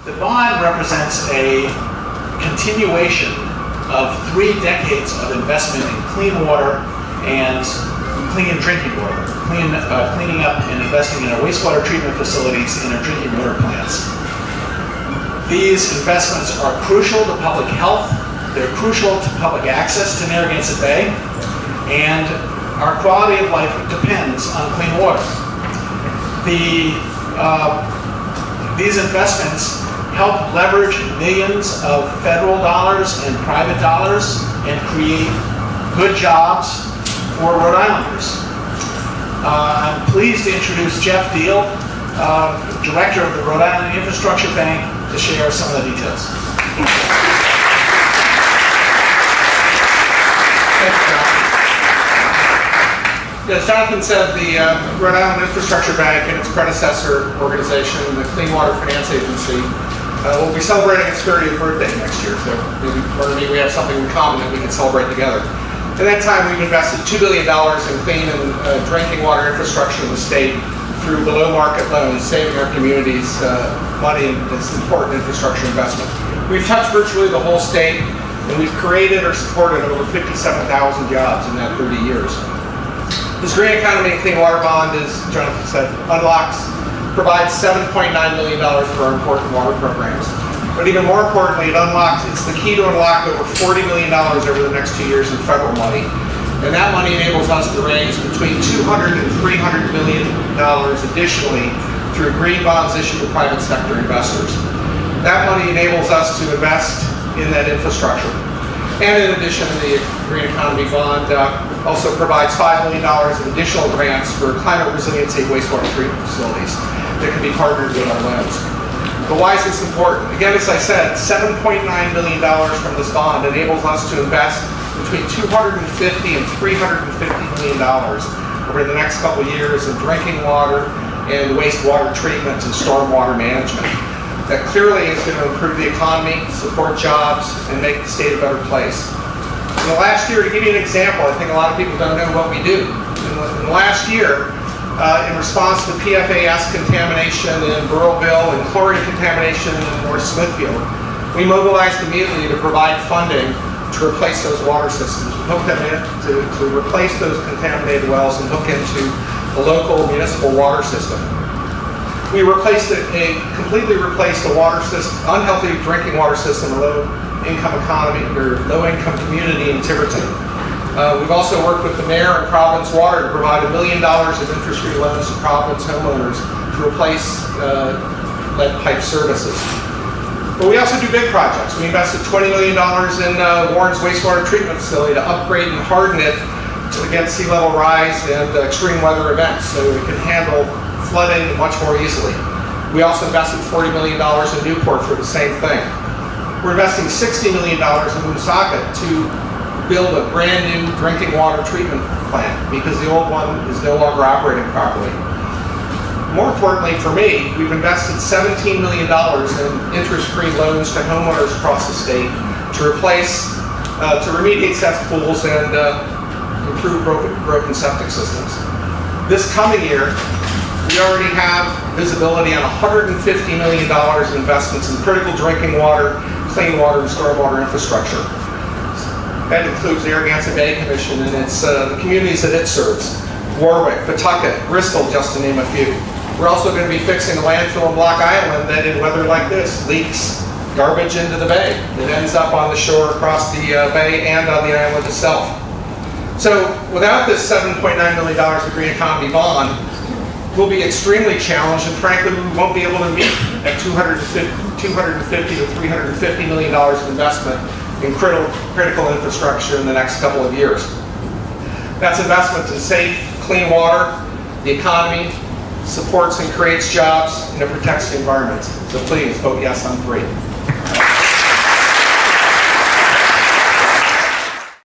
The bond represents a continuation of 3 decades of investment in clean water and clean drinking water, cleaning up and investing in our wastewater treatment facilities and our drinking water plants. These investments are crucial to public health, they're crucial to public access to Narragansett Bay, and our quality of life depends on clean water. These investments help leverage millions of federal dollars and private dollars and create good jobs for Rhode Islanders. I'm pleased to introduce Jeff Deal, Director of the Rhode Island Infrastructure Bank, to share some of the details. Thank you, John. As Jonathan said, the Rhode Island Infrastructure Bank and its predecessor organization, the Clean Water Finance Agency, will be celebrating its 30th birthday next year. So maybe we have something in common that we can celebrate together. At that time, we've invested $2 billion in clean and drinking water infrastructure in the state through below-market loans, saving our communities money in this important infrastructure investment. We've touched virtually the whole state, and we've created or supported over 57,000 jobs in that 30 years. This Green Economy and Clean Water Bond, as Jonathan said, provides $7.9 million for our important water programs. But even more importantly, it's the key to unlock over $40 million over the next 2 years in federal money. And that money enables us to raise between $200 and $300 million additionally through green bonds issued to private sector investors. That money enables us to invest in that infrastructure. And in addition, the Green Economy Bond also provides $5 million of additional grants for climate resiliency wastewater treatment facilities that can be partnered with our loans. But why is this important? Again, as I said, $7.9 million from this bond enables us to invest between $250 and $350 million over the next couple of years in drinking water and wastewater treatment and stormwater management. That clearly is going to improve the economy, support jobs, and make the state a better place. In the last year, to give you an example, I think a lot of people don't know what we do. In the last year, in response to PFAS contamination in Burrillville and chlorine contamination in North Smithfield, we mobilized immediately to provide funding to replace those water systems. We hooked them in to replace those contaminated wells and hook into the local municipal water system. We completely replaced a water system, unhealthy drinking water system, a low-income economy or low-income community in Tiverton. We've also worked with the mayor and Providence Water to provide $1 million of interest-free loans to Providence homeowners to replace lead pipe services. But we also do big projects. We invested $20 million in Warren's wastewater treatment facility to upgrade and harden it against sea level rise and extreme weather events so it can handle flooding much more easily. We also invested $40 million in Newport for the same thing. We're investing $60 million in Woonsocket to build a brand new drinking water treatment plant because the old one is no longer operating properly. More importantly for me, we've invested $17 million in interest-free loans to homeowners across the state to remediate cesspools and improve broken septic systems. This coming year, we already have visibility on $150 million in investments in critical drinking water, clean water, and stormwater infrastructure. That includes the Narragansett Bay Commission and the communities that it serves. Warwick, Pawtucket, Bristol, just to name a few. We're also going to be fixing a landfill in Block Island that in weather like this leaks garbage into the bay. It ends up on the shore across the bay and on the island itself. So without this $7.9 million of Green Economy Bond, we'll be extremely challenged, and frankly, we won't be able to meet at $250 to $350 million of investment in critical infrastructure in the next couple of years. That's investment in safe, clean water, the economy, supports and creates jobs, and it protects the environment. So please vote yes on 3.